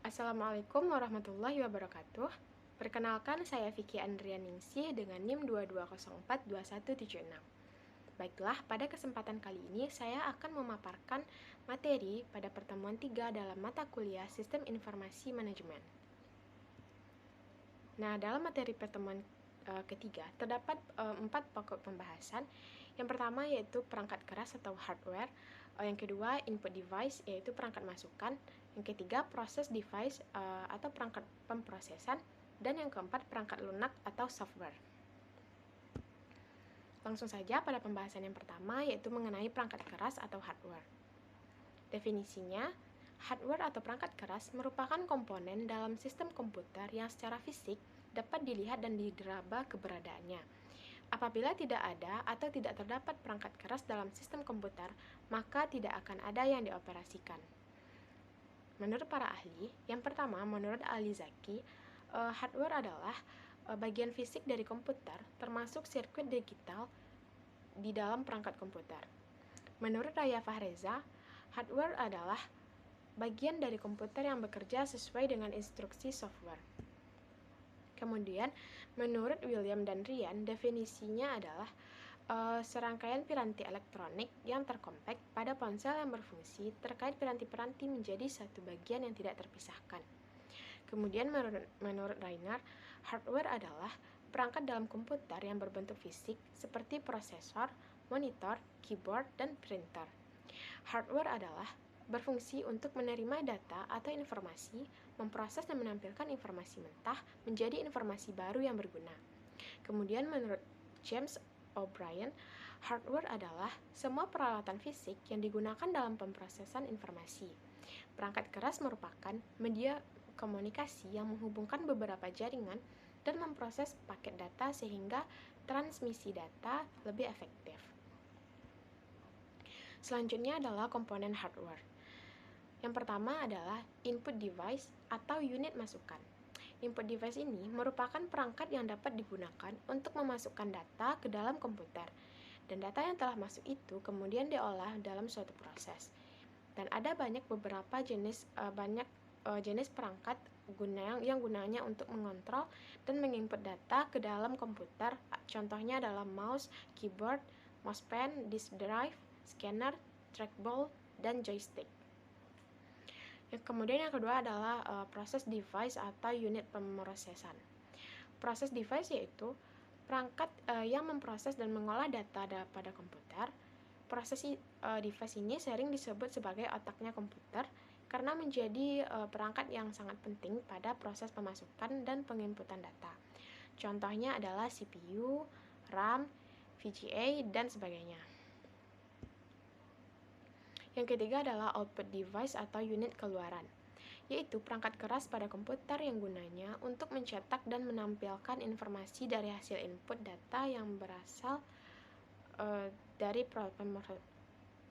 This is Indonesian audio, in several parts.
Assalamualaikum warahmatullahi wabarakatuh. Perkenalkan, saya Vicky Andrianingsih dengan NIM 220427176. Baiklah, pada kesempatan kali ini saya akan memaparkan materi pada pertemuan 3 dalam mata kuliah Sistem Informasi Manajemen. Nah, dalam materi pertemuan ketiga terdapat 4 pokok pembahasan. Yang pertama yaitu perangkat keras atau hardware, yang kedua input device yaitu perangkat masukan, yang ketiga proses device atau perangkat pemrosesan, dan yang keempat perangkat lunak atau software. Langsung saja pada pembahasan yang pertama yaitu mengenai perangkat keras atau hardware. Definisinya, hardware atau perangkat keras merupakan komponen dalam sistem komputer yang secara fisik dapat dilihat dan diraba keberadaannya. Apabila tidak ada atau tidak terdapat perangkat keras dalam sistem komputer, maka tidak akan ada yang dioperasikan. Menurut para ahli, yang pertama, menurut ahli Zaki, hardware adalah bagian fisik dari komputer, termasuk sirkuit digital di dalam perangkat komputer. Menurut Raya Fahreza, hardware adalah bagian dari komputer yang bekerja sesuai dengan instruksi software. Kemudian, menurut William dan Ryan, definisinya adalah serangkaian piranti elektronik yang terkompak pada ponsel yang berfungsi terkait piranti-piranti menjadi satu bagian yang tidak terpisahkan. Kemudian, menurut Rainer, hardware adalah perangkat dalam komputer yang berbentuk fisik seperti prosesor, monitor, keyboard, dan printer. Hardware adalah berfungsi untuk menerima data atau informasi, memproses dan menampilkan informasi mentah menjadi informasi baru yang berguna. Kemudian menurut James O'Brien, hardware adalah semua peralatan fisik yang digunakan dalam pemrosesan informasi. Perangkat keras merupakan media komunikasi yang menghubungkan beberapa jaringan dan memproses paket data sehingga transmisi data lebih efektif. Selanjutnya adalah komponen hardware. Yang pertama adalah input device atau unit masukan. Input device ini merupakan perangkat yang dapat digunakan untuk memasukkan data ke dalam komputer. Dan data yang telah masuk itu kemudian diolah dalam suatu proses. Dan ada beberapa jenis perangkat yang gunanya untuk mengontrol dan menginput data ke dalam komputer. Contohnya adalah mouse, keyboard, mousepad, disk drive, scanner, trackball, dan joystick. Kemudian yang kedua adalah proses device atau unit pemrosesan. Proses device yaitu perangkat yang memproses dan mengolah data pada komputer. Proses device ini sering disebut sebagai otaknya komputer karena menjadi perangkat yang sangat penting pada proses pemasukan dan penginputan data. Contohnya adalah CPU, RAM, VGA, dan sebagainya. Yang ketiga adalah output device atau unit keluaran, yaitu perangkat keras pada komputer yang gunanya untuk mencetak dan menampilkan informasi dari hasil input data yang berasal dari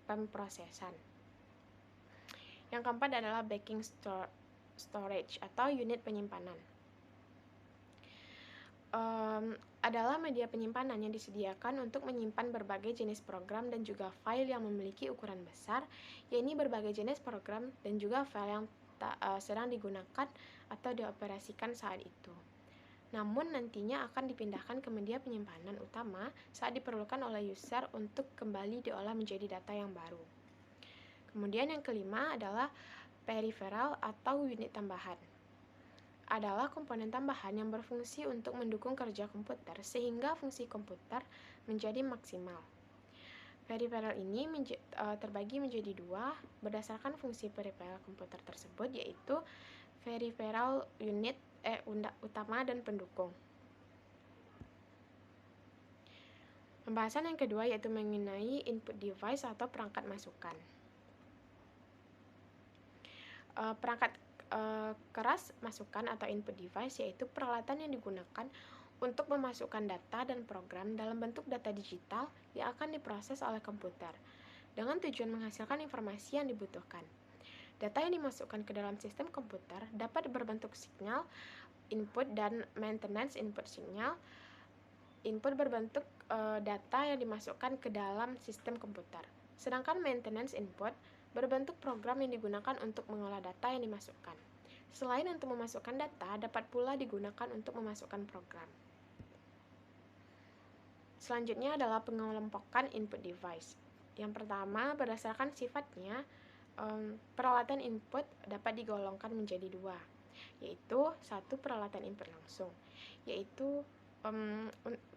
pemrosesan. Yang keempat adalah backing storage atau unit penyimpanan. Adalah media penyimpanan yang disediakan untuk menyimpan berbagai jenis program dan juga file yang memiliki ukuran besar, yaitu berbagai jenis program dan juga file yang sedang digunakan atau dioperasikan saat itu. Namun nantinya akan dipindahkan ke media penyimpanan utama saat diperlukan oleh user untuk kembali diolah menjadi data yang baru. Kemudian yang kelima adalah peripheral atau unit tambahan. Adalah komponen tambahan yang berfungsi untuk mendukung kerja komputer sehingga fungsi komputer menjadi maksimal. Peripheral ini terbagi menjadi dua berdasarkan fungsi peripheral komputer tersebut, yaitu peripheral unit utama dan pendukung. Pembahasan yang kedua yaitu mengenai input device atau perangkat masukan. Perangkat keras masukan atau input device yaitu peralatan yang digunakan untuk memasukkan data dan program dalam bentuk data digital yang akan diproses oleh komputer dengan tujuan menghasilkan informasi yang dibutuhkan. Data yang dimasukkan ke dalam sistem komputer dapat berbentuk signal input dan maintenance input signal. Input berbentuk data yang dimasukkan ke dalam sistem komputer, sedangkan maintenance input berbentuk program yang digunakan untuk mengolah data yang dimasukkan. Selain untuk memasukkan data, dapat pula digunakan untuk memasukkan program. Selanjutnya adalah pengelompokan input device. Yang pertama, berdasarkan sifatnya, peralatan input dapat digolongkan menjadi dua, yaitu satu peralatan input langsung, yaitu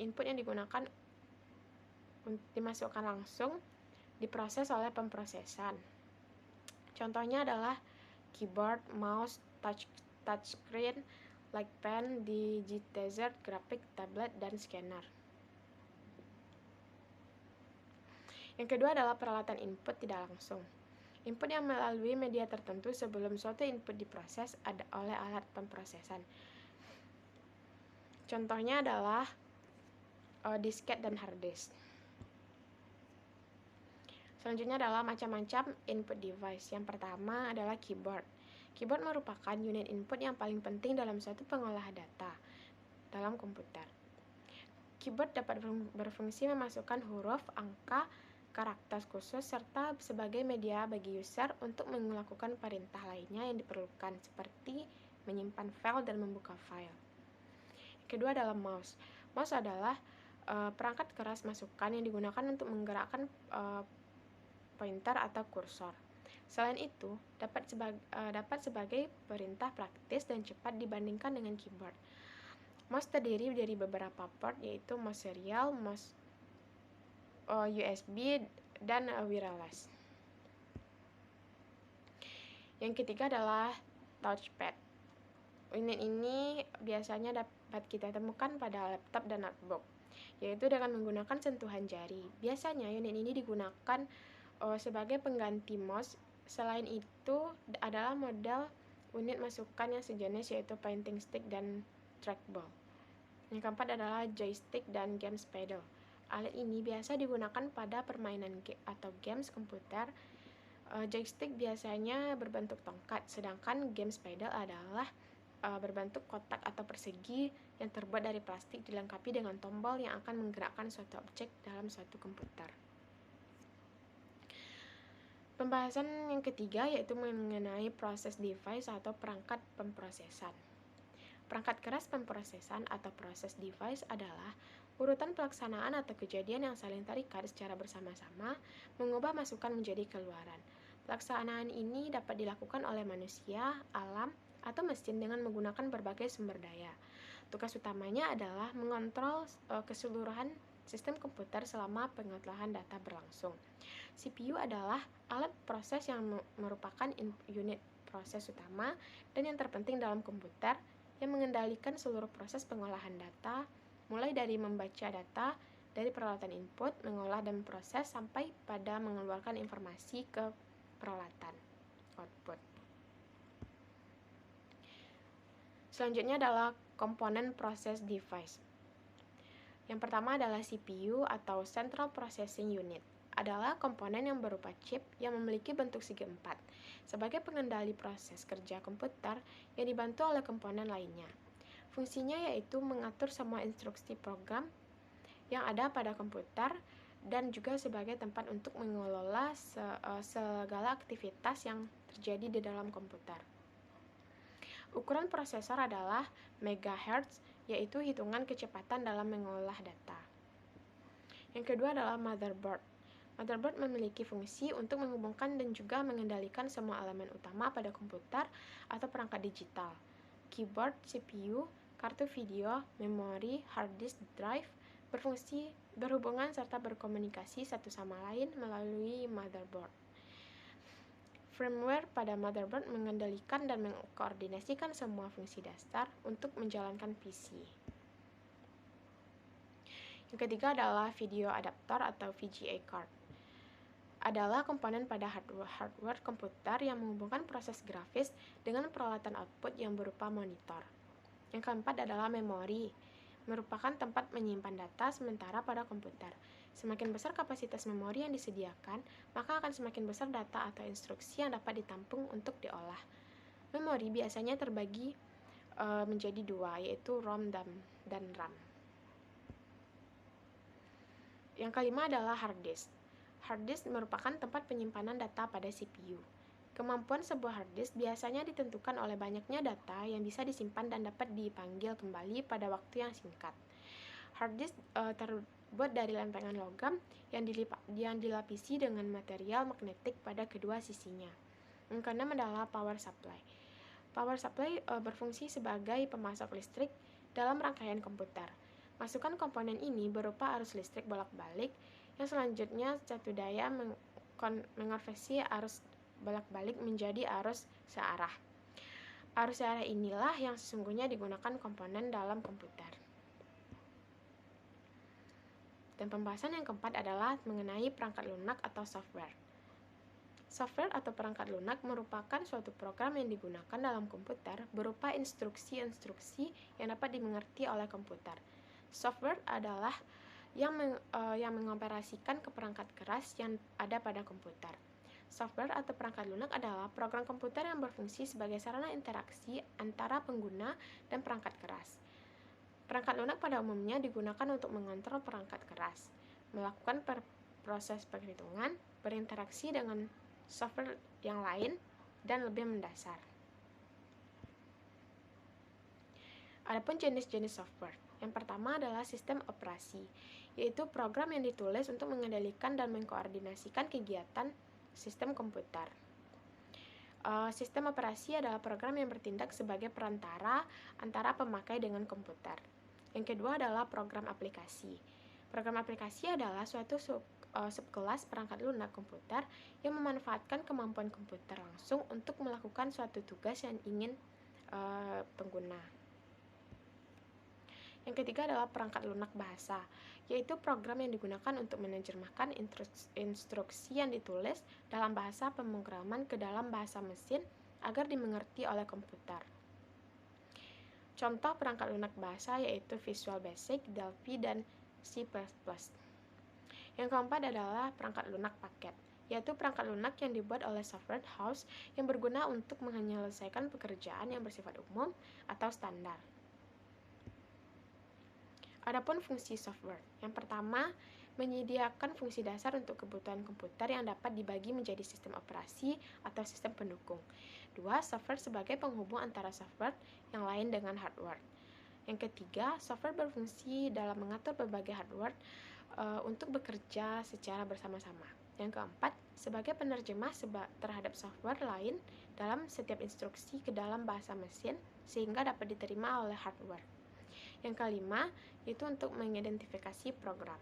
input yang digunakan dimasukkan langsung diproses oleh pemrosesan. Contohnya adalah keyboard, mouse, touchscreen, like pen, digitizer, grafik, tablet, dan scanner. Yang kedua adalah peralatan input tidak langsung. Input yang melalui media tertentu sebelum suatu input diproses oleh alat pemrosesan. Contohnya adalah disket dan hard disk. Selanjutnya adalah macam-macam input device. Yang pertama adalah keyboard. Keyboard merupakan unit input yang paling penting dalam suatu pengolahan data dalam komputer. Keyboard dapat berfungsi memasukkan huruf, angka, karakter khusus, serta sebagai media bagi user untuk melakukan perintah lainnya yang diperlukan, seperti menyimpan file dan membuka file. Kedua adalah mouse. Mouse adalah perangkat keras masukan yang digunakan untuk menggerakkan pointer atau kursor. Selain itu, dapat sebagai perintah praktis dan cepat dibandingkan dengan keyboard. Mouse terdiri dari beberapa port, yaitu mouse serial, mouse USB, dan wireless. Yang ketiga adalah touchpad. Unit ini biasanya dapat kita temukan pada laptop dan notebook, yaitu dengan menggunakan sentuhan jari. Biasanya unit ini digunakan sebagai pengganti mouse. Selain itu adalah model unit masukan yang sejenis, yaitu pointing stick dan trackball. Yang keempat adalah joystick dan games pedal. Alat ini biasa digunakan pada permainan atau games komputer. Joystick biasanya berbentuk tongkat, sedangkan games pedal adalah berbentuk kotak atau persegi yang terbuat dari plastik, dilengkapi dengan tombol yang akan menggerakkan suatu objek dalam suatu komputer. Pembahasan yang ketiga yaitu mengenai proses device atau perangkat pemrosesan. Perangkat keras pemrosesan atau proses device adalah urutan pelaksanaan atau kejadian yang saling terikat secara bersama-sama mengubah masukan menjadi keluaran. Pelaksanaan ini dapat dilakukan oleh manusia, alam, atau mesin dengan menggunakan berbagai sumber daya. Tugas utamanya adalah mengontrol keseluruhan sistem komputer selama pengolahan data berlangsung. CPU adalah alat proses yang merupakan unit proses utama dan yang terpenting dalam komputer, yang mengendalikan seluruh proses pengolahan data, mulai dari membaca data dari peralatan input, mengolah dan proses, sampai pada mengeluarkan informasi ke peralatan output. Selanjutnya adalah komponen proses device. Yang pertama adalah CPU atau Central Processing Unit. Adalah komponen yang berupa chip yang memiliki bentuk segi empat sebagai pengendali proses kerja komputer yang dibantu oleh komponen lainnya. Fungsinya yaitu mengatur semua instruksi program yang ada pada komputer dan juga sebagai tempat untuk mengelola segala aktivitas yang terjadi di dalam komputer. Ukuran prosesor adalah megahertz, yaitu hitungan kecepatan dalam mengolah data. Yang kedua adalah motherboard. Motherboard memiliki fungsi untuk menghubungkan dan juga mengendalikan semua elemen utama pada komputer atau perangkat digital. Keyboard, CPU, kartu video, memori, hard disk drive berhubungan serta berkomunikasi satu sama lain melalui motherboard. Firmware pada motherboard mengendalikan dan mengkoordinasikan semua fungsi dasar untuk menjalankan PC. Yang ketiga adalah video adapter atau VGA card. Adalah komponen pada hardware komputer yang menghubungkan proses grafis dengan peralatan output yang berupa monitor. Yang keempat adalah memori, merupakan tempat menyimpan data sementara pada komputer. Semakin besar kapasitas memori yang disediakan, maka akan semakin besar data atau instruksi yang dapat ditampung untuk diolah. Memori biasanya terbagi menjadi dua, yaitu ROM dan RAM. Yang kelima adalah hard disk. Hard disk merupakan tempat penyimpanan data pada CPU. Kemampuan sebuah hard disk biasanya ditentukan oleh banyaknya data yang bisa disimpan dan dapat dipanggil kembali pada waktu yang singkat. Hard disk terbuat dari lempengan logam yang dilapisi dengan material magnetik pada kedua sisinya. Yang keenam adalah power supply. Power supply berfungsi sebagai pemasok listrik dalam rangkaian komputer. Masukan komponen ini berupa arus listrik bolak-balik yang selanjutnya satu daya mengonversi arus bolak-balik menjadi arus searah. Arus searah inilah yang sesungguhnya digunakan komponen dalam komputer. Dan pembahasan yang keempat adalah mengenai perangkat lunak atau software. Software atau perangkat lunak merupakan suatu program yang digunakan dalam komputer berupa instruksi-instruksi yang dapat dimengerti oleh komputer. Software adalah yang mengoperasikan ke perangkat keras yang ada pada komputer. Software atau perangkat lunak adalah program komputer yang berfungsi sebagai sarana interaksi antara pengguna dan perangkat keras. Perangkat lunak pada umumnya digunakan untuk mengontrol perangkat keras, melakukan proses penghitungan, berinteraksi dengan software yang lain, dan lebih mendasar. Adapun jenis-jenis software. Yang pertama adalah sistem operasi, yaitu program yang ditulis untuk mengendalikan dan mengkoordinasikan kegiatan sistem komputer. Sistem operasi adalah program yang bertindak sebagai perantara antara pemakai dengan komputer. Yang kedua adalah program aplikasi. Program aplikasi adalah suatu subkelas perangkat lunak komputer yang memanfaatkan kemampuan komputer langsung untuk melakukan suatu tugas yang ingin pengguna. Yang ketiga adalah perangkat lunak bahasa, yaitu program yang digunakan untuk menerjemahkan instruksi yang ditulis dalam bahasa pemrograman ke dalam bahasa mesin agar dimengerti oleh komputer. Contoh perangkat lunak bahasa yaitu Visual Basic, Delphi, dan C++. Yang keempat adalah perangkat lunak paket, yaitu perangkat lunak yang dibuat oleh software house yang berguna untuk menyelesaikan pekerjaan yang bersifat umum atau standar. Adapun fungsi software. Yang pertama, menyediakan fungsi dasar untuk kebutuhan komputer yang dapat dibagi menjadi sistem operasi atau sistem pendukung. Dua, software sebagai penghubung antara software yang lain dengan hardware. Yang ketiga, software berfungsi dalam mengatur berbagai hardware untuk bekerja secara bersama-sama. Yang keempat, sebagai penerjemah terhadap software lain dalam setiap instruksi ke dalam bahasa mesin sehingga dapat diterima oleh hardware. Yang kelima, yaitu untuk mengidentifikasi program.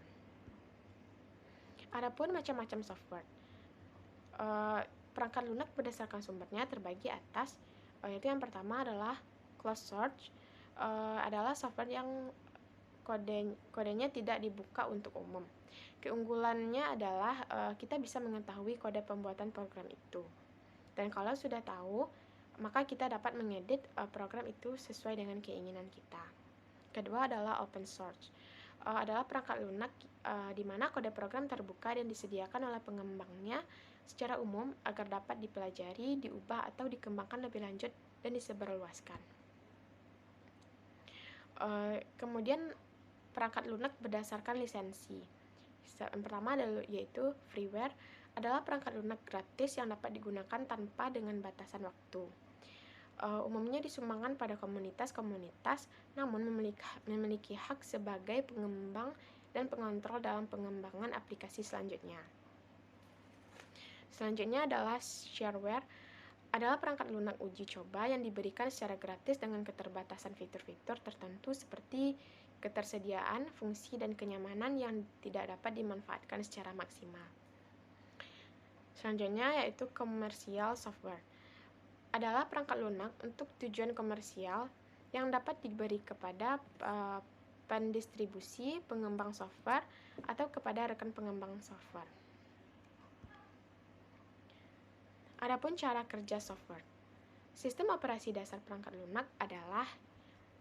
Adapun macam-macam software. Perangkat lunak berdasarkan sumbernya terbagi atas, yaitu yang pertama adalah closed source, adalah software yang kodenya tidak dibuka untuk umum. Keunggulannya adalah kita bisa mengetahui kode pembuatan program itu. Dan kalau sudah tahu, maka kita dapat mengedit program itu sesuai dengan keinginan kita. Kedua adalah open source, adalah perangkat lunak di mana kode program terbuka dan disediakan oleh pengembangnya secara umum agar dapat dipelajari, diubah atau dikembangkan lebih lanjut dan disebarluaskan. Kemudian perangkat lunak berdasarkan lisensi. Yang pertama yaitu freeware, adalah perangkat lunak gratis yang dapat digunakan tanpa dengan batasan waktu. Umumnya disumbangkan pada komunitas-komunitas, namun memiliki hak sebagai pengembang dan pengontrol dalam pengembangan aplikasi selanjutnya. Selanjutnya adalah shareware, adalah perangkat lunak uji coba yang diberikan secara gratis dengan keterbatasan fitur-fitur tertentu seperti ketersediaan, fungsi, dan kenyamanan yang tidak dapat dimanfaatkan secara maksimal. Selanjutnya yaitu commercial software, adalah perangkat lunak untuk tujuan komersial yang dapat diberi kepada pendistribusi, pengembang software, atau kepada rekan pengembang software. Adapun cara kerja software. Sistem operasi dasar perangkat lunak adalah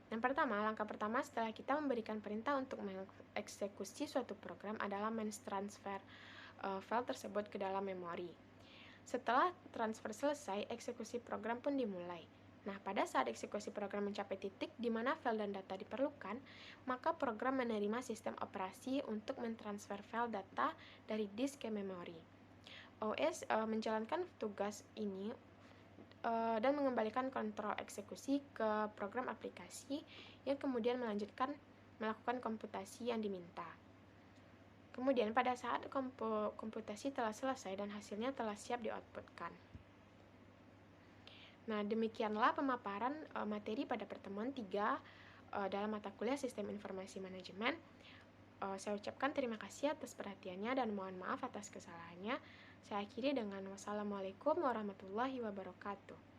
yang pertama, langkah pertama setelah kita memberikan perintah untuk mengeksekusi suatu program adalah mentransfer file tersebut ke dalam memori. Setelah transfer selesai, eksekusi program pun dimulai. Nah, pada saat eksekusi program mencapai titik di mana file dan data diperlukan, maka program menerima sistem operasi untuk mentransfer file data dari disk ke memori. OS menjalankan tugas ini dan mengembalikan kontrol eksekusi ke program aplikasi yang kemudian melakukan komputasi yang diminta. Kemudian pada saat komputasi telah selesai dan hasilnya telah siap di-outputkan. Nah, demikianlah pemaparan materi pada pertemuan 3 dalam mata kuliah Sistem Informasi Manajemen. Saya ucapkan terima kasih atas perhatiannya dan mohon maaf atas kesalahannya. Saya akhiri dengan wassalamualaikum warahmatullahi wabarakatuh.